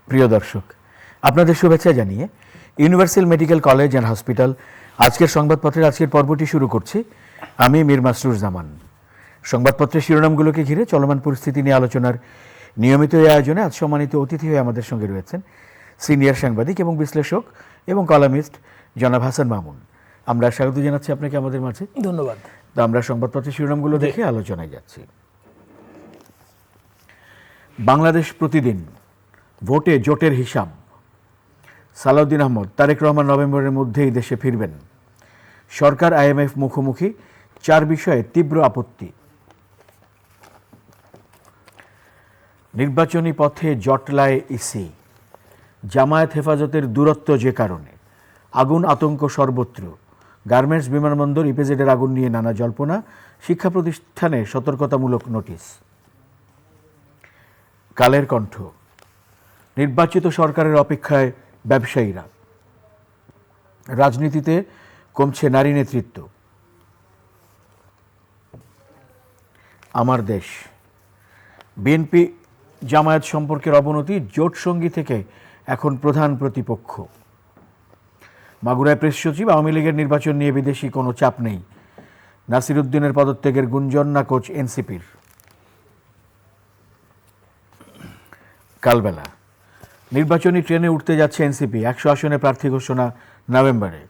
প্রিয় দর্শক, আপনাদের শুভেচ্ছা জানিয়ে universal medical college and hospital আজকের সংবাদপত্রের আজকের পর্বটি শুরু করছি। আমি মীর মাসরুর জামান। সংবাদপত্রের শিরোনামগুলোকে ঘিরে চলমান পরিস্থিতি নিয়ে আলোচনার নিয়মিত এই আয়োজনে আজ সম্মানিত অতিথি হয়ে আমাদের সঙ্গে রয়েছেন সিনিয়র সাংবাদিক এবং বিশ্লেষক এবং কলামিস্ট জনাব হাসান মামুন। আমরা স্বাগত জানাচ্ছি আপনাকে আমাদের মাঝে। ধন্যবাদ। তো আমরা সংবাদপত্রের শিরোনামগুলো দেখে আলোচনায় যাচ্ছি। বাংলাদেশ প্রতিদিন, ভোটে জোটের হিসাব। সালাউদ্দিন আহমদ, তারেক রহমান নভেম্বরের মধ্যেই দেশে ফিরবেন। সরকার আইএমএফ মুখোমুখি, 4 বিষয়ে তীব্র আপত্তি। নির্বাচনী পথে জটলায় ইসি, জামায়াত হেফাজতের দূরত্ব যে কারণে। আগুন আতঙ্ক সর্বত্র, গার্মেন্টস বিমানবন্দর ইপিজেডের আগুন নিয়ে নানা জল্পনা, শিক্ষা প্রতিষ্ঠানে সতর্কতামূলক নোটিশ। কালের কণ্ঠ, নির্বাচিত সরকারের অপেক্ষায় ব্যবসায়ীরা। রাজনীতিতে কমছে নারী নেতৃত্ব। আমার দেশ, বিএনপি জামায়াত সম্পর্কের অবনতি, জোট সঙ্গী থেকে এখন প্রধান প্রতিপক্ষ। মাগুরায় প্রেস সচিব, আওয়ামী লীগের নির্বাচন নিয়ে বিদেশি কোনো চাপ নেই। নাসির উদ্দিনের পদত্যাগের গুঞ্জন নাকচ এনসিপির। কালবেলা, নির্বাচনী ট্রেনে উঠতে যাচ্ছে এনসিপি, 100 আসনে প্রার্থী ঘোষণা নভেম্বরে।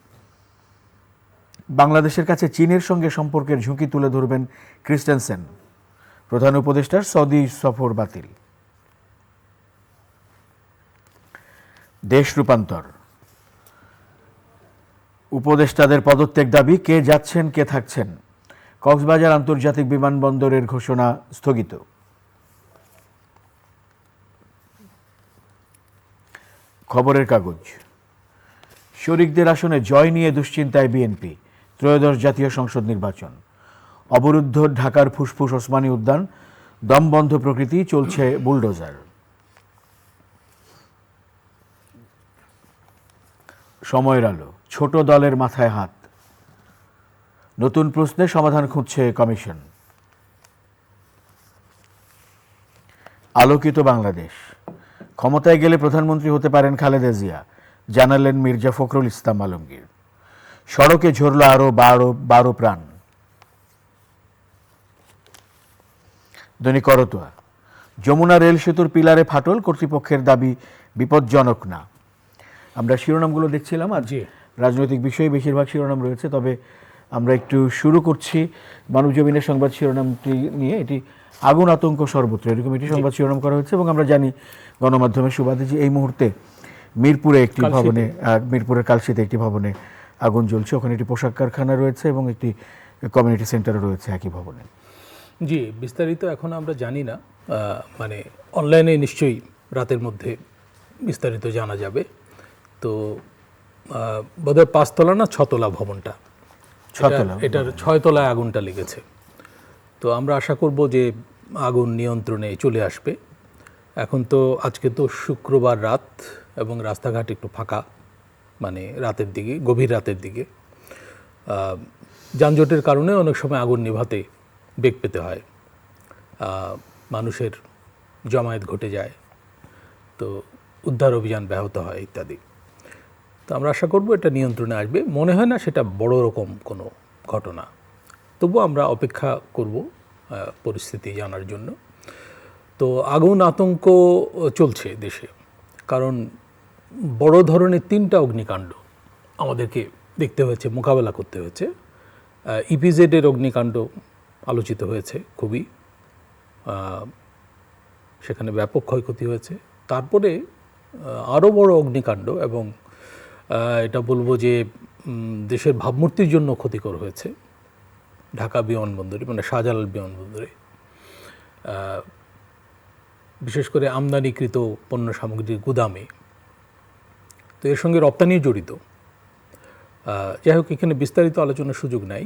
বাংলাদেশের কাছে চীনের সঙ্গে সম্পর্কের ঝুঁকি তুলে ধরবেন ক্রিস্টেনসেন। প্রধান উপদেষ্টার সৌদি সফর বাতিল। দেশ রূপান্তর, উপদেষ্টাদের পদত্যাগ দাবি, কে যাচ্ছেন কে থাকছেন। কক্সবাজার আন্তর্জাতিক বিমানবন্দরের ঘোষণা স্থগিত। খবরের কাগজ, শরিকদের আসনে জয় নিয়ে দুশ্চিন্তায় বিএনপি, ত্রয়োদশ জাতীয় সংসদ নির্বাচন। অবরুদ্ধ ঢাকার ফুসফুস ওসমানী উদ্যান, দমবন্ধ প্রকৃতি, চলছে বুলডোজার। সময়ের আলো, ছোট দলের মাথায় হাত, নতুন প্রশ্নে সমাধান খুঁজছে কমিশন। আলোকিত বাংলাদেশ, ক্ষমতায় গেলে প্রধানমন্ত্রী হতে পারেন খালেদা জিয়া, জানালেন মির্জা ফখরুল ইসলাম আলমগীর। সড়কে ঝরল আরও 12 প্রাণ। দৈনিক করতোয়া, যমুনা রেল সেতুর পিলারে ফাটল, কর্তৃপক্ষের দাবি বিপজ্জনক না। আমরা শিরোনামগুলো দেখছিলাম, আজ রাজনৈতিক বিষয়ে বেশিরভাগ শিরোনাম রয়েছে, তবে আমরা একটু শুরু করছি মানবজমিনের সংবাদ শিরোনামটি নিয়ে। এটি আগুন আতঙ্ক সর্বত্র, এরকম একটি সংবাদ শিরোনাম করা হচ্ছে এবং আমরা জানি গণমাধ্যমের সুবাদে যে এই মুহূর্তে মিরপুরে একটি ভবনে, মিরপুরের কালশিতে একটি ভবনে আগুন জ্বলছে। ওখানে একটি পোশাক কারখানা রয়েছে এবং একটি কমিউনিটি সেন্টারও রয়েছে একই ভবনে। জি, বিস্তারিত এখন আমরা জানি না, মানে অনলাইনে নিশ্চয়ই রাতের মধ্যে বিস্তারিত জানা যাবে। তো বোধহয় 5 তলা না 6 তলা ভবনটা, এটার 6 তলায় আগুনটা লেগেছে। তো আমরা আশা করব যে আগুন নিয়ন্ত্রণে চলে আসবে। এখন তো আজকে তো শুক্রবার রাত এবং রাস্তাঘাট একটু ফাঁকা, মানে রাতের দিকে, গভীর রাতের দিকে যানজটের কারণে অনেক সময় আগুন নেভাতে বেগ পেতে হয়, মানুষের জমায়েত ঘটে যায়, তো উদ্ধার অভিযান ব্যাহত হয় ইত্যাদি। তো আমরা আশা করব এটা নিয়ন্ত্রণে আসবে। মনে হয় না সেটা বড় রকম কোনো ঘটনা, তবু আমরা অপেক্ষা করব পরিস্থিতি জানার জন্য। তো আগুন আতঙ্ক চলছে দেশে, কারণ বড় ধরনের 3টা অগ্নিকাণ্ড আমাদেরকে দেখতে হয়েছে, মোকাবেলা করতে হয়েছে। ইপিজেডের অগ্নিকাণ্ড আলোচিত হয়েছে খুবই, সেখানে ব্যাপক ক্ষয়ক্ষতি হয়েছে। তারপরে আরও বড় অগ্নিকাণ্ড, এবং এটা বলবো যে দেশের ভাবমূর্তির জন্য ক্ষতিকর হয়েছে ঢাকা বিমানবন্দরে, মানে শাহজালাল বিমানবন্দরে, বিশেষ করে আমদানিকৃত পণ্য সামগ্রীর গুদামে। তো এর সঙ্গে রপ্তানি জড়িত। যাই হোক, এখানে বিস্তারিত আলোচনার সুযোগ নাই।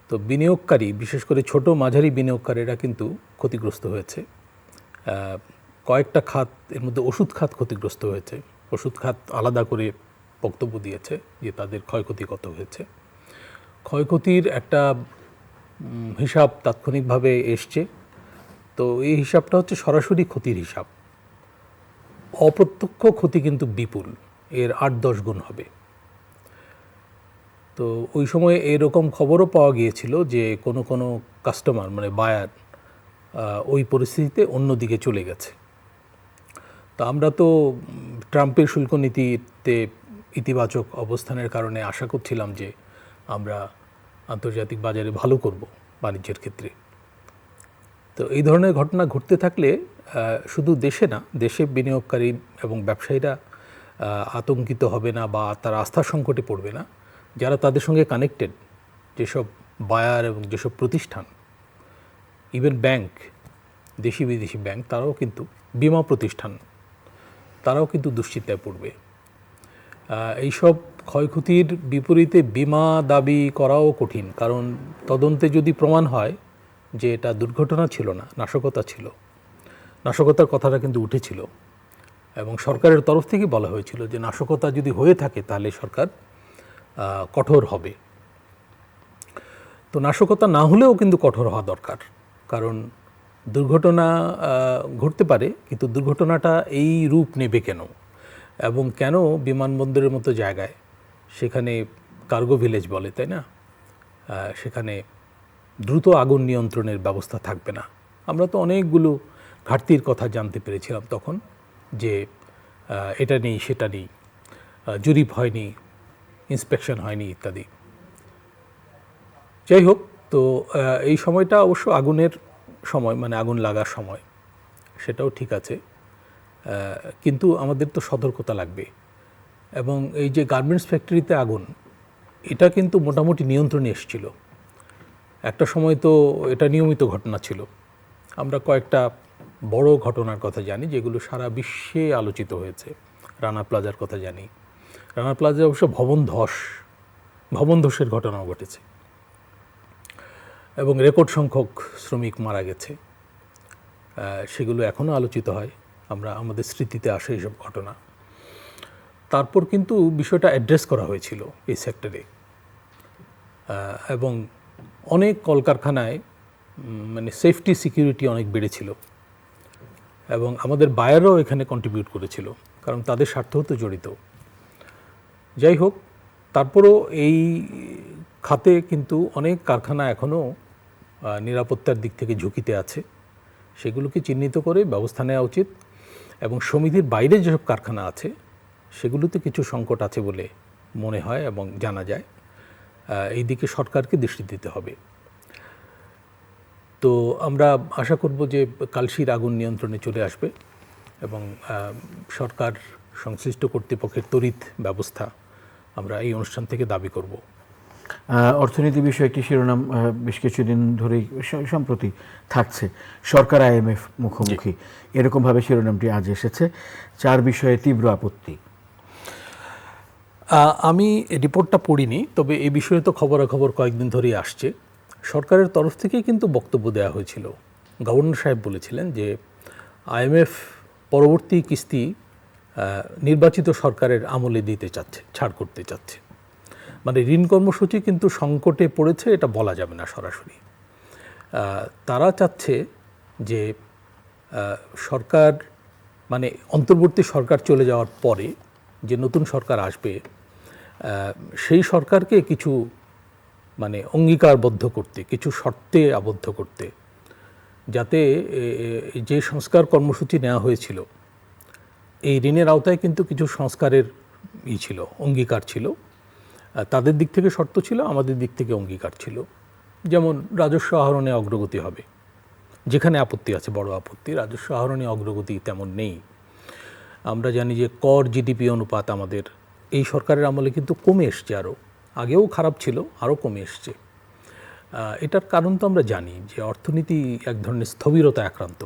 তো বিনিয়োগকারী, বিশেষ করে ছোট মাঝারি বিনিয়োগকারীরা কিন্তু ক্ষতিগ্রস্ত হয়েছে। কয়েকটা খাত, এর মধ্যে ওষুধ খাত ক্ষতিগ্রস্ত হয়েছে। ওষুধ খাত আলাদা করে বক্তব্য দিয়েছে যে তাদের ক্ষয়ক্ষতি কত হয়েছে। ক্ষয়ক্ষতির একটা হিসাব তাৎক্ষণিকভাবে এসছে। তো এই হিসাবটা হচ্ছে সরাসরি ক্ষতির হিসাব। অপ্রত্যক্ষ ক্ষতি কিন্তু বিপুল, এর 8-10 গুণ হবে। তো ওই সময় এরকম খবরও পাওয়া গিয়েছিল যে কোনো কাস্টমার মানে বায়ার ওই পরিস্থিতিতে অন্যদিকে চলে গেছে। তো আমরা তো ট্রাম্পের শুল্ক নীতিতে ইতিবাচক অবস্থানের কারণে আশা করছিলাম যে আমরা আন্তর্জাতিক বাজারে ভালো করব বাণিজ্যের ক্ষেত্রে। তো এই ধরনের ঘটনা ঘটতে থাকলে শুধু দেশে না, দেশে বিনিয়োগকারী এবং ব্যবসায়ীরা আতঙ্কিত হবে না বা তারা আস্থার সংকটে পড়বে না। যারা তাদের সঙ্গে কানেক্টেড, যেসব বায়ার এবং যেসব প্রতিষ্ঠান, ইভেন ব্যাংক, দেশি বিদেশি ব্যাংক, তারাও কিন্তু, বিমা প্রতিষ্ঠান, তারাও কিন্তু দুশ্চিন্তায় পড়বে। এইসব ক্ষয়ক্ষতির বিপরীতে বিমা দাবি করাও কঠিন, কারণ তদন্তে যদি প্রমাণ হয় যে এটা দুর্ঘটনা ছিল না, নাশকতা ছিল, নাশকতার কথাটা কিন্তু উঠেছিল এবং সরকারের তরফ থেকে বলা হয়েছিল যে নাশকতা যদি হয়ে থাকে তাহলে সরকার কঠোর হবে। তো নাশকতা না হলেও কিন্তু কঠোর হওয়া দরকার, কারণ দুর্ঘটনা ঘটতে পারে, কিন্তু দুর্ঘটনাটা এই রূপ নেবে কেন, এবং কেন বিমানবন্দরের মতো জায়গায়, সেখানে কার্গো ভিলেজ বলে, তাই না, সেখানে দ্রুত আগুন নিয়ন্ত্রণের ব্যবস্থা থাকবে না। আমরা তো অনেকগুলো ঘাটতির কথা জানতে পেরেছিলাম তখন, যে এটা নেই, সেটা নেই, জরিপ হয়নি, ইন্সপেকশন হয়নি ইত্যাদি। যাই হোক, তো এই সময়টা অবশ্য আগুনের সময়, মানে আগুন লাগার সময়, সেটাও ঠিক আছে, কিন্তু আমাদের তো সতর্কতা লাগবে। এবং এই যে গার্মেন্টস ফ্যাক্টরিতে আগুন, এটা কিন্তু মোটামুটি নিয়ন্ত্রণে এসেছিল একটা সময়, তো এটা নিয়মিত ঘটনা ছিল। আমরা কয়েকটা বড় ঘটনার কথা জানি যেগুলো সারা বিশ্বে আলোচিত হয়েছে। রানা প্লাজার কথা জানি, রানা প্লাজা অবশ্য ভবন ধসের ঘটনাও ঘটেছে এবং রেকর্ড সংখ্যক শ্রমিক মারা গেছে, সেগুলো এখনও আলোচিত হয়, আমাদের স্মৃতিতে আসে এইসব ঘটনা। তারপর কিন্তু বিষয়টা অ্যাড্রেস করা হয়েছিল এই সেক্টরে, এবং অনেক কলকারখানায় মানে সেফটি সিকিউরিটি অনেক বেড়েছিল এবং আমাদের বায়াররাও এখানে কন্ট্রিবিউট করেছিল, কারণ তাদের স্বার্থও তো জড়িত। যাই হোক, তারপরও এই খাতে কিন্তু অনেক কারখানা এখনও নিরাপত্তার দিক থেকে ঝুঁকিতে আছে, সেগুলোকে চিহ্নিত করে ব্যবস্থা নেওয়া উচিত। এবং সমিতির বাইরে যেসব কারখানা আছে সেগুলোতে কিছু সংকট আছে বলে মনে হয় এবং জানা যায়, এই দিকে সরকারকে দৃষ্টি দিতে হবে। তো আমরা আশা করব যে কালশির আগুন নিয়ন্ত্রণে চলে আসবে এবং সরকার সংশ্লিষ্ট কর্তৃপক্ষের তড়িৎ ব্যবস্থা আমরা এই অনুষ্ঠান থেকে দাবি করব। অর্থনীতি বিষয়ে একটি শিরোনাম বেশ কিছুদিন ধরেই সম্প্রতি থাকছে, সরকার IMF মুখোমুখি, এরকমভাবে শিরোনামটি আজ এসেছে। 4 বিষয়ে তীব্র আপত্তি। আমি রিপোর্টটা পড়িনি, তবে এই বিষয়ে তো খবরাখবর কয়েকদিন ধরেই আসছে। সরকারের তরফ থেকেই কিন্তু বক্তব্য দেওয়া হয়েছিল। গভর্নর সাহেব বলেছিলেন যে IMF পরবর্তী কিস্তি নির্বাচিত সরকারের আমলে দিতে চাচ্ছে, ছাড় করতে চাচ্ছে। মানে ঋণ কর্মসূচি কিন্তু সংকটে পড়েছে, এটা বলা যাবে না সরাসরি। তারা চাচ্ছে যে সরকার, মানে অন্তর্বর্তী সরকার চলে যাওয়ার পরে যে নতুন সরকার আসবে, সেই সরকারকে কিছু মানে অঙ্গীকারবদ্ধ করতে, কিছু শর্তে আবদ্ধ করতে, যাতে যে সংস্কার কর্মসূচি নেওয়া হয়েছিল, এই ঋণের আওতায় কিন্তু কিছু সংস্কারের ছিল, অঙ্গীকার ছিল। তাদের দিক থেকে শর্ত ছিল, আমাদের দিক থেকে অঙ্গীকার ছিল। যেমন রাজস্ব আহরণে অগ্রগতি হবে, যেখানে আপত্তি আছে, বড় আপত্তি, রাজস্ব আহরণে অগ্রগতি তেমন নেই। আমরা জানি যে কর GDP অনুপাত আমাদের এই সরকারের আমলে কিন্তু কমে এসছে, আরও আগেও খারাপ ছিল, আরও কমে এসছে। এটার কারণ তো আমরা জানি যে অর্থনীতি এক ধরনের স্থবিরতা আক্রান্ত।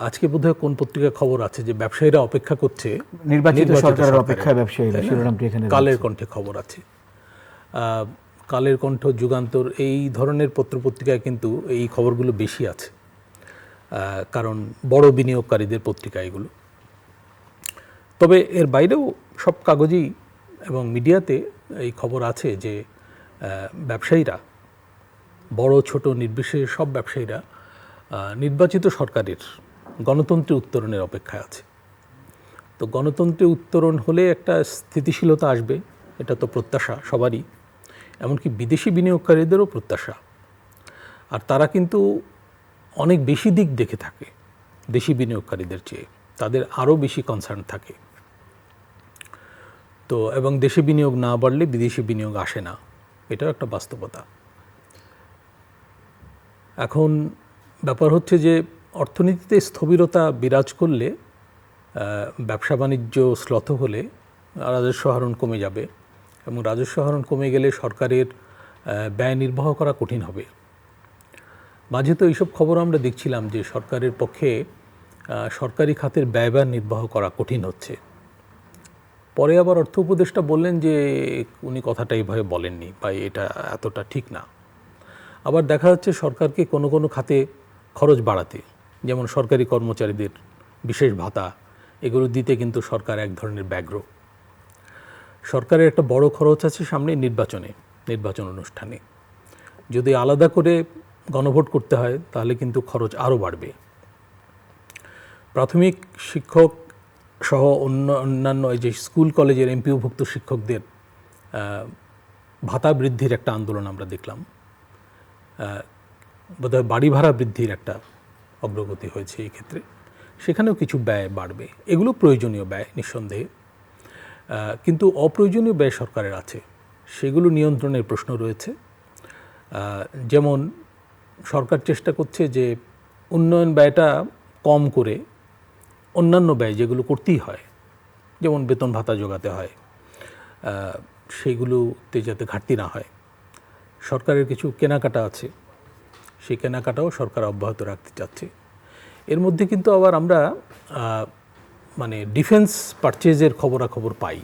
আজকে বোধহয় কোন পত্রিকায় খবর আছে যে ব্যবসায়ীরা অপেক্ষা করছে, নির্বাচিত সরকারের অপেক্ষায় ব্যবসায়ীরা, শিরোনামটি এখানে কালের কণ্ঠে খবর আছে। কালের কণ্ঠ, যুগান্তর, এই ধরনের পত্রপত্রিকায় কিন্তু এই খবরগুলো বেশি আছে, কারণ বড় বিনিয়োগকারীদের পত্রিকা এগুলো। তবে এর বাইরেও সব কাগজেই এবং মিডিয়াতে এই খবর আছে যে ব্যবসায়ীরা, বড় ছোট নির্বিশেষে সব ব্যবসায়ীরা নির্বাচিত সরকারের গণতন্ত্রী উত্তরণের অপেক্ষায় আছে। তো গণতন্ত্রে উত্তরণ হলে একটা স্থিতিশীলতা আসবে, এটা তো প্রত্যাশা সবারই, এমনকি বিদেশি বিনিয়োগকারীদেরও প্রত্যাশা। আর তারা কিন্তু অনেক বেশি দিক দেখে থাকে দেশি বিনিয়োগকারীদের চেয়ে, তাদের আরও বেশি কনসার্ন থাকে। তো এবং দেশি বিনিয়োগ না বাড়লে বিদেশি বিনিয়োগ আসে না, এটাও একটা বাস্তবতা। এখন ব্যাপার হচ্ছে যে অর্থনীতিতে স্থবিরতা বিরাজ করলে, ব্যবসা বাণিজ্য শ্লথ হলে রাজস্ব আহরণ কমে যাবে, এবং রাজস্ব আহরণ কমে গেলে সরকারের ব্যয় নির্বাহ করা কঠিন হবে। মাঝে তো এইসব খবর আমরা দেখছিলাম যে সরকারের পক্ষে সরকারি খাতের ব্যয় নির্বাহ করা কঠিন হচ্ছে। পরে আবার অর্থ উপদেষ্টা বললেন যে উনি কথাটা এইভাবে বলেননি বা এটা এতটা ঠিক না। আবার দেখা যাচ্ছে সরকারকে কোনো কোনো খাতে খরচ বাড়াতে, যেমন সরকারি কর্মচারীদের বিশেষ ভাতা, এগুলো দিতে কিন্তু সরকার এক ধরনের ব্যগ্র। সরকারের একটা বড় খরচ আছে সামনে নির্বাচন অনুষ্ঠানে। যদি আলাদা করে গণভোট করতে হয় তাহলে কিন্তু খরচ আরও বাড়বে। প্রাথমিক শিক্ষক সহ অন্যান্য এই যে স্কুল কলেজের এমপিওভুক্ত শিক্ষকদের ভাতা বৃদ্ধির একটা আন্দোলন আমরা দেখলাম। বোধহয় বাড়ি ভাড়া বৃদ্ধির একটা অগ্রগতি হয়েছে এই ক্ষেত্রে, সেখানেও কিছু ব্যয় বাড়বে। এগুলো প্রয়োজনীয় ব্যয় নিঃসন্দেহে, কিন্তু অপ্রয়োজনীয় ব্যয় সরকারের আছে, সেগুলো নিয়ন্ত্রণের প্রশ্ন রয়েছে। যেমন সরকার চেষ্টা করছে যে উন্নয়ন ব্যয়টা কম করে অন্যান্য ব্যয় যেগুলো করতেই হয়, যেমন বেতন ভাতা জোগাতে হয়, সেইগুলোতে যাতে ঘাটতি না হয়। সরকারের কিছু কেনাকাটা আছে, সেই কেনাকাটাও সরকার অব্যাহত রাখতে চাচ্ছে। এর মধ্যে কিন্তু আবার আমরা মানে ডিফেন্স পারচেজের খবরাখবর পাই,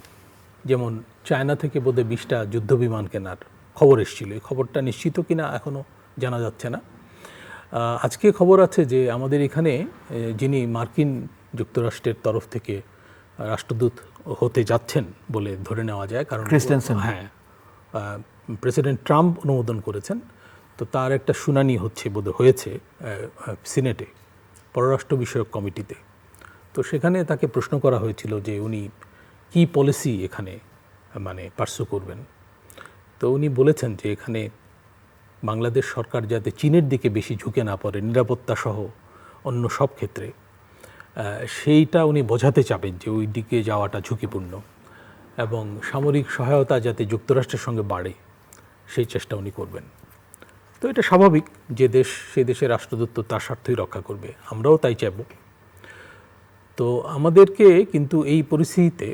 যেমন চায়না থেকে বোধহয় 20টা যুদ্ধবিমান কেনার খবর এসেছিল। এই খবরটা নিশ্চিত কিনা এখনও জানা যাচ্ছে না। আজকে খবর আছে যে আমাদের এখানে যিনি মার্কিন যুক্তরাষ্ট্রের তরফ থেকে রাষ্ট্রদূত হতে যাচ্ছেন বলে ধরে নেওয়া যায়, কারণ হ্যাঁ, প্রেসিডেন্ট ট্রাম্প অনুমোদন করেছেন, তো তার একটা শুনানি হয়েছে সিনেটে, পররাষ্ট্র বিষয়ক কমিটিতে। তো সেখানে তাকে প্রশ্ন করা হয়েছিল যে উনি কি পলিসি এখানে মানে পার্সু করবেন। তো উনি বলেছেন যে এখানে বাংলাদেশ সরকার যাতে চীনের দিকে বেশি ঝুঁকে না পড়ে নিরাপত্তা সহ অন্য সব ক্ষেত্রে, সেইটা উনি বোঝাতে চাবেন যে ওই দিকে যাওয়াটা ঝুঁকিপূর্ণ, এবং সামরিক সহায়তা যাতে যুক্তরাষ্ট্রের সঙ্গে বাড়ে সেই চেষ্টা উনি করবেন। তো এটা স্বাভাবিক, যে দেশ সেই দেশের রাষ্ট্রদূত তার স্বার্থই রক্ষা করবে, আমরাও তাই চাইব। তো আমাদেরকে কিন্তু এই পরিস্থিতিতে,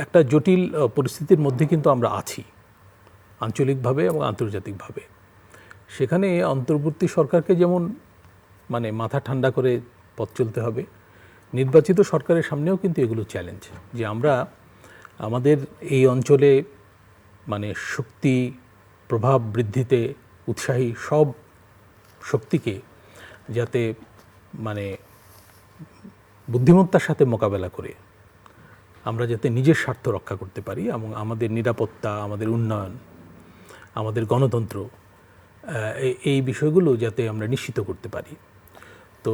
একটা জটিল পরিস্থিতির মধ্যে কিন্তু আমরা আছি আঞ্চলিকভাবে এবং আন্তর্জাতিকভাবে। সেখানে অন্তর্বর্তী সরকারকে যেমন মানে মাথা ঠান্ডা করে পথ চলতে হবে, নির্বাচিত সরকারের সামনেও কিন্তু এগুলো চ্যালেঞ্জ, যে আমরা আমাদের এই অঞ্চলে মানে শক্তি প্রভাব বৃদ্ধিতে উৎসাহী সব শক্তিকে যাতে মানে বুদ্ধিমত্তার সাথে মোকাবেলা করে আমরা যাতে নিজের স্বার্থ রক্ষা করতে পারি, এবং আমাদের নিরাপত্তা, আমাদের উন্নয়ন, আমাদের গণতন্ত্র, এই বিষয়গুলো যাতে আমরা নিশ্চিত করতে পারি। তো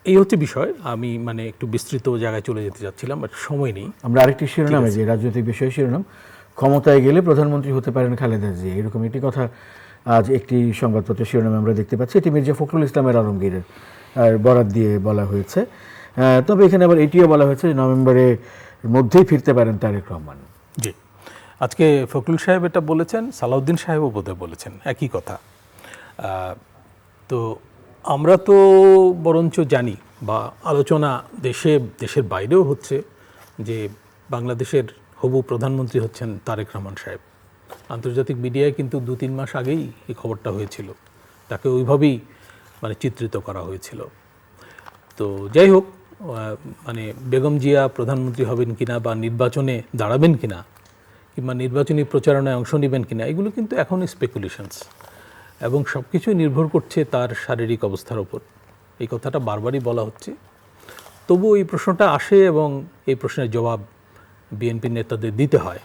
এই হচ্ছে বিষয়। আমি মানে একটু বিস্তৃত জায়গায় চলে যেতে চাচ্ছিলাম, বাট সময় নেই। আমরা আরেকটি শিরোনামে যে রাজনৈতিক বিষয় শিরোনাম, ক্ষমতায় গেলে প্রধানমন্ত্রী হতে পারেন খালেদা জিয়া, এরকম একটি কথা আজ একটি সংবাদপত্রের শিরোনামে আমরা দেখতে পাচ্ছি। এটি মির্জা ফখরুল ইসলামের আলমগীরের বরাত দিয়ে বলা হয়েছে। তবে এখানে আবার এটিও বলা হয়েছে যে নভেম্বরের মধ্যেই ফিরতে পারেন তারেক রহমান। জি, আজকে ফখরুল সাহেব এটা বলেছেন, সালাউদ্দিন সাহেবও বোধহয় বলেছেন একই কথা। তো আমরা তো বরঞ্চ জানি, বা আলোচনা দেশের বাইরেও হচ্ছে, যে বাংলাদেশের হবু প্রধানমন্ত্রী হচ্ছেন তারেক রহমান সাহেব। আন্তর্জাতিক মিডিয়ায় কিন্তু 2-3 মাস আগেই এই খবরটা হয়েছিল, তাকে ওইভাবেই মানে চিত্রিত করা হয়েছিল। তো যাই হোক, মানে বেগম জিয়া প্রধানমন্ত্রী হবেন কিনা, বা নির্বাচনে দাঁড়াবেন কিনা, কিংবা নির্বাচনী প্রচারণায় অংশ নেবেন কিনা, এগুলো কিন্তু এখনই স্পেকুলেশনস, এবং সব কিছুই নির্ভর করছে তার শারীরিক অবস্থার ওপর। এই কথাটা বারবারই বলা হচ্ছে। তবু এই প্রশ্নটা আসে, এবং এই প্রশ্নের জবাব বিএনপির নেতাদের দিতে হয়,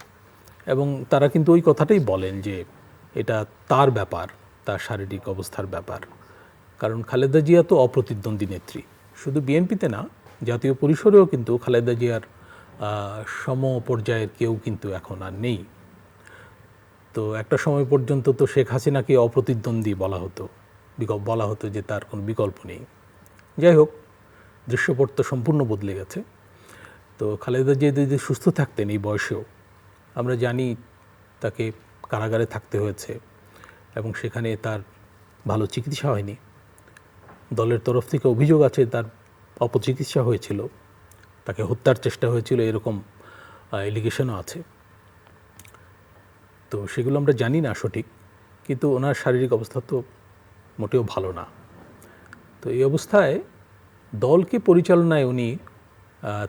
এবং তারা কিন্তু ওই কথাটাই বলেন যে এটা তার ব্যাপার, তার শারীরিক অবস্থার ব্যাপার। কারণ খালেদা জিয়া তো অপ্রতিদ্বন্দ্বী নেত্রী, শুধু বিএনপিতে না, জাতীয় পরিসরেও কিন্তু খালেদা জিয়ার সম পর্যায়ের কেউ কিন্তু এখন আর নেই। তো একটা সময় পর্যন্ত তো শেখ হাসিনাকে অপ্রতিদ্বন্দ্বী বলা হতো যে তার কোনো বিকল্প নেই। যাই হোক, দৃশ্যপট তো সম্পূর্ণ বদলে গেছে। তো খালেদা জিয়া যদি সুস্থ থাকতেন এই বয়সেও, আমরা জানি তাকে কারাগারে থাকতে হয়েছে এবং সেখানে তার ভালো চিকিৎসা হয়নি। দলের তরফ থেকে অভিযোগ আছে তার অপচিকিৎসা হয়েছিল, তাকে হত্যার চেষ্টা হয়েছিল, এরকম এলিগেশনও আছে। তো সেগুলো আমরা জানি না সঠিক, কিন্তু ওনার শারীরিক অবস্থা তো মোটেও ভালো না। তো এই অবস্থায় দলকে পরিচালনায় উনি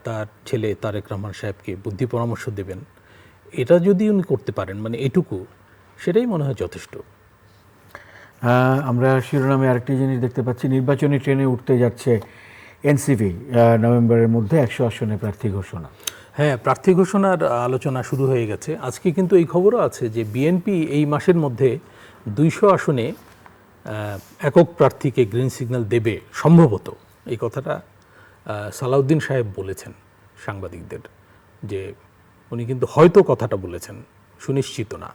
তার ছেলে তারেক রহমান সাহেবকে বুদ্ধি পরামর্শ দেবেন, এটা যদি উনি করতে পারেন, মানে এটুকু, সেটাই মনে হয় যথেষ্ট। আমরা শিরোনামে আরেকটি জিনিস দেখতে পাচ্ছি, নির্বাচনী ট্রেনে উঠতে যাচ্ছে এনসিপি, নভেম্বরের মধ্যে 100 আসনে প্রার্থী ঘোষণা। হ্যাঁ, প্রার্থী ঘোষণার আলোচনা শুরু হয়ে গেছে। আজকে কিন্তু এই খবরও আছে যে বিএনপি এই মাসের মধ্যে 200 আসনে একক প্রার্থীকে গ্রিন সিগন্যাল দেবে সম্ভবত। এই কথাটা সালাউদ্দিন সাহেব বলেছেন সাংবাদিকদের, যে উনি কিন্তু হয়তো কথাটা বলেছেন, সুনিশ্চিত না।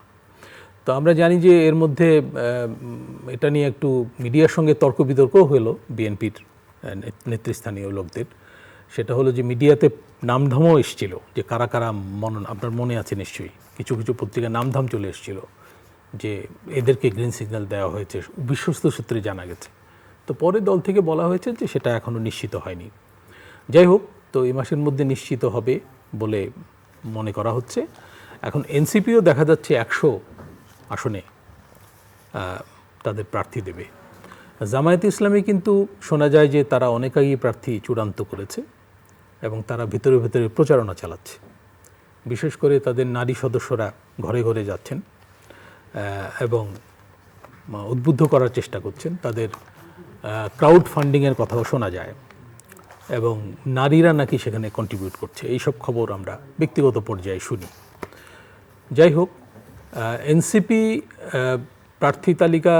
তো আমরা জানি যে এর মধ্যে এটা নিয়ে একটু মিডিয়ার সঙ্গে তর্ক বিতর্কও হলো বিএনপির নেতৃস্থানীয় লোকদের। সেটা হলো যে মিডিয়াতে নামধামও এসেছিল যে কারা কারা আপনার মনে আছে নিশ্চয়ই, কিছু কিছু পত্রিকার নামধাম চলে এসেছিল যে এদেরকে গ্রিন সিগন্যাল দেওয়া হয়েছে, বিশ্বস্ত সূত্রে জানা গেছে। তো পরে দল থেকে বলা হয়েছে যে সেটা এখনও নিশ্চিত হয়নি। যাই হোক, তো এই মাসের মধ্যে নিশ্চিত হবে বলে মনে করা হচ্ছে। এখন এনসিপিও দেখা যাচ্ছে 100 আসনে তাদের প্রার্থী দেবে। জামায়াতে ইসলামী কিন্তু শোনা যায় যে তারা অনেক আগেই প্রার্থী চূড়ান্ত করেছে এবং তারা ভিতরে ভিতরে প্রচারণা চালাচ্ছে। বিশেষ করে তাদের নারী সদস্যরা ঘরে ঘরে যাচ্ছেন এবং উদ্বুদ্ধ করার চেষ্টা করছেন। তাদের ক্রাউড ফান্ডিংয়ের কথাও শোনা যায় এবং নারীরা নাকি সেখানে কন্ট্রিবিউট করছে, এইসব খবর আমরা ব্যক্তিগত পর্যায়ে শুনি। যাই হোক, এনসিপি প্রার্থী তালিকা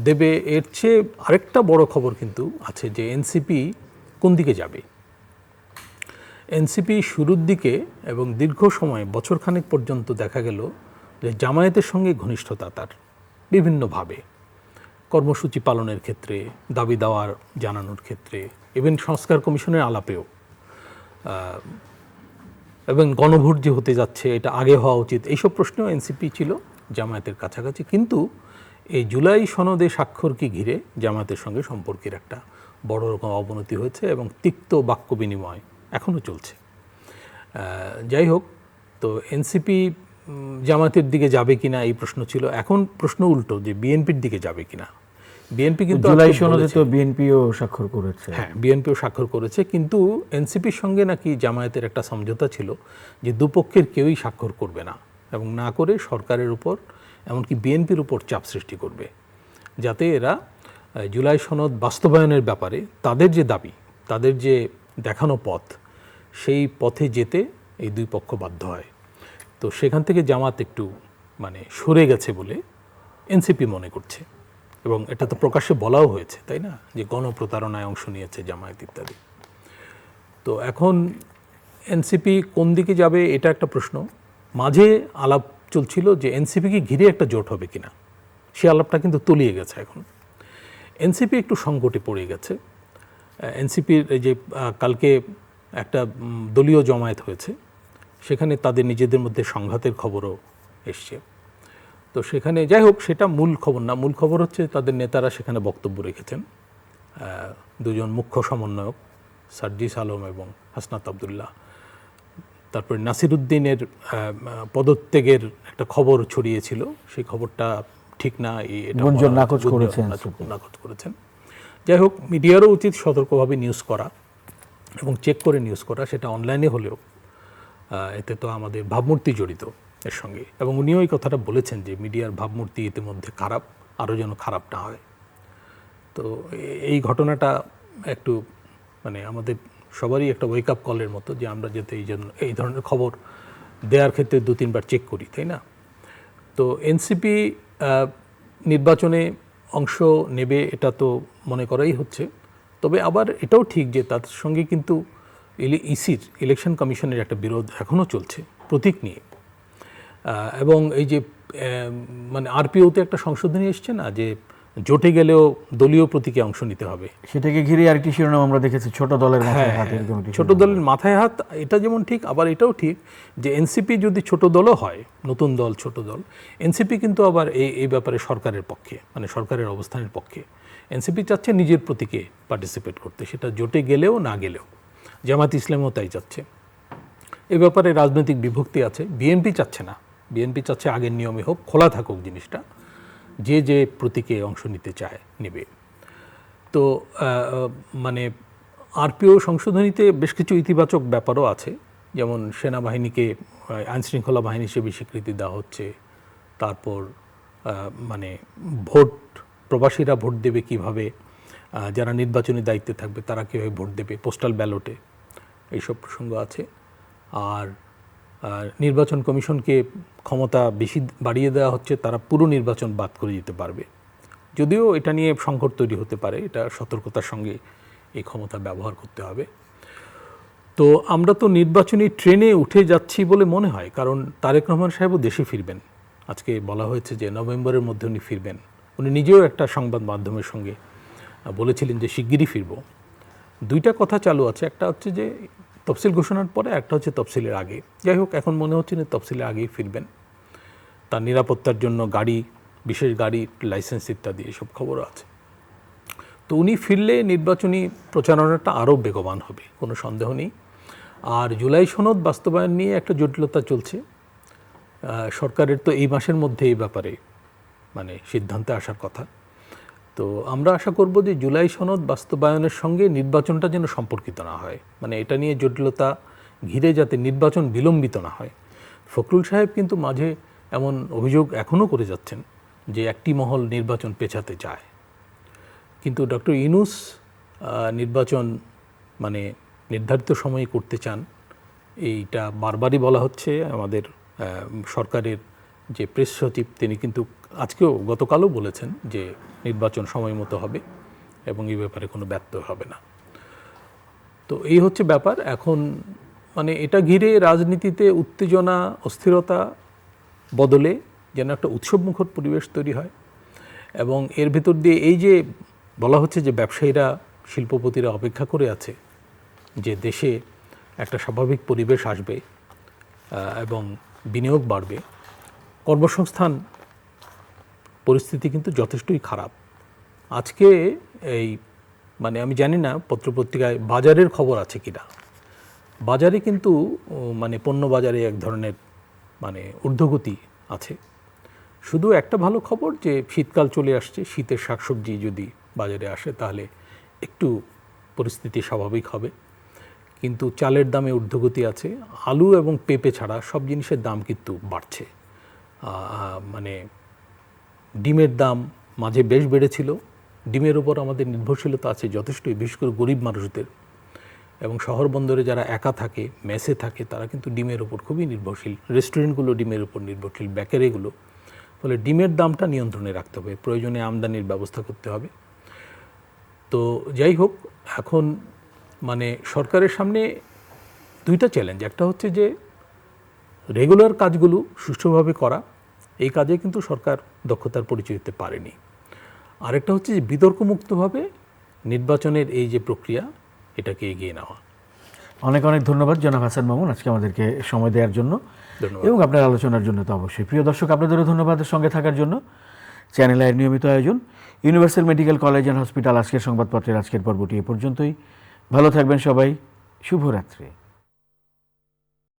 দেবে, এর চেয়ে আরেকটা বড় খবর কিন্তু আছে যে এনসিপি কোন দিকে যাবে। এনসিপি শুরুর দিকে এবং দীর্ঘ সময় বছরখানেক পর্যন্ত দেখা গেল যে জামায়াতের সঙ্গে ঘনিষ্ঠতা তার বিভিন্নভাবে, কর্মসূচি পালনের ক্ষেত্রে, দাবি দাওয়ার জানানোর ক্ষেত্রে, ইভেন সংস্কার কমিশনের আলাপেও, এবং গণভোট যে হতে যাচ্ছে এটা আগে হওয়া উচিত, এইসব প্রশ্নেও এনসিপি ছিল জামায়াতের কাছাকাছি। কিন্তু এই জুলাই সনদে স্বাক্ষরকে ঘিরে জামায়াতের সঙ্গে সম্পর্কের একটা বড় রকম অবনতি হয়েছে এবং তিক্ত বাক্য বিনিময় এখনও চলছে। যাই হোক, তো এনসিপি জামায়াতের দিকে যাবে কিনা এই প্রশ্ন ছিল। এখন প্রশ্ন উল্টো, যে বিএনপির দিকে যাবে কিনা। বিএনপি কিন্তু জুলাই সনদে তো বিএনপিও স্বাক্ষর করেছে। হ্যাঁ, বিএনপিও স্বাক্ষর করেছে, কিন্তু এনসিপির সঙ্গে নাকি জামায়াতের একটা সমঝোতা ছিল যে দুপক্ষের কেউই স্বাক্ষর করবে না এবং না করে সরকারের উপর, এমনকি বিএনপির উপর চাপ সৃষ্টি করবে, যাতে এরা জুলাই সনদ বাস্তবায়নের ব্যাপারে তাদের যে দাবি, তাদের যে দেখানো পথ, সেই পথে যেতে এই দুই পক্ষ বাধ্য হয়। তো সেখান থেকে জামাত একটু সরে গেছে বলে এনসিপি মনে করছে এবং এটা তো প্রকাশ্যে বলাও হয়েছে, তাই না, যে গণপ্রতারণায় অংশ নিয়েছে জামায়াত ইত্যাদি। তো এখন এনসিপি কোন দিকে যাবে এটা একটা প্রশ্ন। মাঝে আলাপ চলছিল যে এনসিপিকে ঘিরে একটা জোট হবে কিনা, সে আলাপটা কিন্তু তলিয়ে গেছে। এখন এনসিপি একটু সংকটে পড়ে গেছে। এনসিপির যে কালকে একটা দলীয় জমায়েত হয়েছে, সেখানে তাদের নিজেদের মধ্যে সংঘাতের খবরও এসছে। তো সেখানে, যাই হোক, সেটা মূল খবর না। মূল খবর হচ্ছে তাদের নেতারা সেখানে বক্তব্য রেখেছেন। দুজন মুখ্য সমন্বয়ক, সার্জিস আলম এবং হাসনাত আবদুল্লাহ। তারপরে নাসিরুদ্দিনের পদত্যাগের একটা খবর ছড়িয়েছিল, সেই খবরটা ঠিক না, নাকচ করেছেন। যাই হোক, মিডিয়ারও উচিত সতর্কভাবে নিউজ করা এবং চেক করে নিউজ করা, সেটা অনলাইনে হলেও। এতে তো আমাদের ভাবমূর্তি জড়িত এর সঙ্গে, এবং উনিও এই কথাটা বলেছেন যে মিডিয়ার ভাবমূর্তি ইতিমধ্যে খারাপ, আরও যেন খারাপ না হয়। তো এই ঘটনাটা একটু আমাদের সবারই একটা ওয়েক আপ কলের মতো, যে আমরা যাতে এই ধরনের খবর দেওয়ার ক্ষেত্রে 2-3 বার চেক করি, তাই না। তো এনসিপি নির্বাচনে অংশ নেবে এটা তো মনে করাই হচ্ছে। তবে আবার এটাও ঠিক যে তার সঙ্গে কিন্তু ইসির ইলেকশন কমিশনের একটা বিরোধ এখনও চলছে প্রতীক নিয়ে। এবং এই যে মানে আরপিওতে একটা সংশোধনী এসছে না, যে জোটে গেলেও দলীয় প্রতীকে অংশ নিতে হবে। সেটাকে ঘিরে আরেকটি শিরোনাম আমরা দেখেছি, ছোট দলের মাথায় হাত, এরকম একটি ছোট দলের মাথায় হাত, এটা যেমন ঠিক, আবার এটাও ঠিক যে এনসিপি যদি ছোট দলও হয়, নতুন দল ছোট দল, এনসিপি কিন্তু আবার এই ব্যাপারে সরকারের পক্ষে, মানে সরকারের অবস্থানের পক্ষে। এনসিপি চাচ্ছে নিজের প্রতীকে পার্টিসিপেট করতে, সেটা জোটে গেলেও না গেলেও। জামাত ইসলামও তাই চাচ্ছে। এ ব্যাপারে রাজনৈতিক বিভক্তি আছে। বিএনপি চাচ্ছে না, বিএনপি চাচ্ছে আগের নিয়মে হোক, খোলা থাকুক জিনিসটা, যে যে প্রতীকে অংশ নিতে চায় নেবে। তো মানে আরপিও সংশোধনীতে বেশ কিছু ইতিবাচক ব্যাপারও আছে, যেমন সেনাবাহিনীকে আইনশৃঙ্খলা বাহিনী হিসেবে স্বীকৃতি দেওয়া হচ্ছে। তারপর মানে ভোট, প্রবাসীরা ভোট দেবে কিভাবে, যারা নির্বাচনী দায়িত্বে থাকবে তারা কীভাবে ভোট দেবে, পোস্টাল ব্যালটে, এইসব প্রসঙ্গ আছে। আর নির্বাচন কমিশনকে ক্ষমতা বেশি বাড়িয়ে দেওয়া হচ্ছে, তারা পুরো নির্বাচন বাদ করে দিতে পারবে। যদিও এটা নিয়ে সংকট তৈরি হতে পারে, এটা সতর্কতার সঙ্গে এই ক্ষমতা ব্যবহার করতে হবে। তো আমরা তো নির্বাচনী ট্রেনে উঠে যাচ্ছি বলে মনে হয়, কারণ তারেক রহমান সাহেবও দেশে ফিরবেন। আজকে বলা হয়েছে যে নভেম্বরের মধ্যে উনি ফিরবেন। উনি নিজেও একটা সংবাদ মাধ্যমের সঙ্গে বলেছিলেন যে শিগগিরই ফিরব। দুইটা কথা চালু আছে, একটা হচ্ছে যে তফসিল ঘোষণার পরে, একটা হচ্ছে তফসিলের আগে। যাই হোক, এখন মনে হচ্ছে যে তফসিলের আগেই ফিরবেন। তার নিরাপত্তার জন্য গাড়ি, বিশেষ গাড়ি, লাইসেন্স ইত্যাদি এসব খবরও আছে। তো উনি ফিরলে নির্বাচনী প্রচারণাটা আরও বেগবান হবে, কোনো সন্দেহ নেই। আর জুলাই সনদ বাস্তবায়ন নিয়ে একটা জটিলতা চলছে। সরকারের তো এই মাসের মধ্যে এই ব্যাপারে মানে সিদ্ধান্তে আসার কথা। তো আমরা আশা করব যে জুলাই সনদ বাস্তবায়নের সঙ্গে নির্বাচনটা যেন সম্পর্কিত না হয়, মানে এটা নিয়ে জটিলতা ঘিরে যাতে নির্বাচন বিলম্বিত না হয়। ফখরুল সাহেব কিন্তু মাঝে এমন অভিযোগ এখনও করে যাচ্ছেন যে একটি মহল নির্বাচন পেছাতে চায়, কিন্তু ডক্টর ইউনূস নির্বাচন মানে নির্ধারিত সময়ে করতে চান। এইটা বারবারই বলা হচ্ছে। আমাদের সরকারের যে প্রেস সচিব, তিনি কিন্তু আজকেও, গতকালও বলেছেন যে নির্বাচন সময় মতো হবে এবং এই ব্যাপারে কোনো ব্যত্যয় হবে না। তো এই হচ্ছে ব্যাপার। এখন মানে এটা ঘিরে রাজনীতিতে উত্তেজনা, অস্থিরতা বদলে যেন একটা উৎসবমুখর পরিবেশ তৈরি হয়। এবং এর ভেতর দিয়ে এই যে বলা হচ্ছে যে ব্যবসায়ীরা, শিল্পপতিরা অপেক্ষা করে আছে যে দেশে একটা স্বাভাবিক পরিবেশ আসবে এবং বিনিয়োগ বাড়বে। কর্মসংস্থান পরিস্থিতি কিন্তু যথেষ্টই খারাপ। আজকে এই মানে আমি জানি না পত্রপত্রিকায় বাজারের খবর আছে কিনা, বাজারে কিন্তু মানে পণ্য বাজারে এক ধরনের মানে ঊর্ধ্বগতি আছে। শুধু একটা ভালো খবর যে শীতকাল চলে আসছে, শীতের শাকসবজি যদি বাজারে আসে তাহলে একটু পরিস্থিতি স্বাভাবিক হবে। কিন্তু চালের দামে ঊর্ধ্বগতি আছে, আলু এবং পেঁপে ছাড়া সব জিনিসের দাম কিন্তু বাড়ছে। মানে ডিমের দাম মাঝে বেশ বেড়েছিল। ডিমের ওপর আমাদের নির্ভরশীলতা আছে যথেষ্টই, বিশেষ করে গরিব মানুষদের। এবং শহর বন্দরে যারা একা থাকে, মেসে থাকে, তারা কিন্তু ডিমের ওপর খুবই নির্ভরশীল। রেস্টুরেন্টগুলো ডিমের ওপর নির্ভরশীল, বেকারিগুলো। ফলে ডিমের দামটা নিয়ন্ত্রণে রাখতে হবে, প্রয়োজনে আমদানির ব্যবস্থা করতে হবে। তো যাই হোক, এখন মানে সরকারের সামনে দুইটা চ্যালেঞ্জ। একটা হচ্ছে যে রেগুলার কাজগুলো সুষ্ঠুভাবে করা, এই কাজে কিন্তু সরকার দক্ষতার পরিচয় দিতে পারেনি। আরেকটা হচ্ছে যে বিতর্কমুক্তভাবে নির্বাচনের এই যে প্রক্রিয়া, এটাকে এগিয়ে নেওয়া। অনেক অনেক ধন্যবাদ জনাব হাসান মামুন আজকে আমাদেরকে সময় দেওয়ার জন্য এবং আপনার আলোচনার জন্য। তো অবশ্যই প্রিয় দর্শক, আপনাদেরও ধন্যবাদ সঙ্গে থাকার জন্য। চ্যানেল আইয়ের নিয়মিত আয়োজন universal medical college and hospital আজকের সংবাদপত্রের আজকের পর্বটি এ পর্যন্তই। ভালো থাকবেন সবাই, শুভরাত্রি।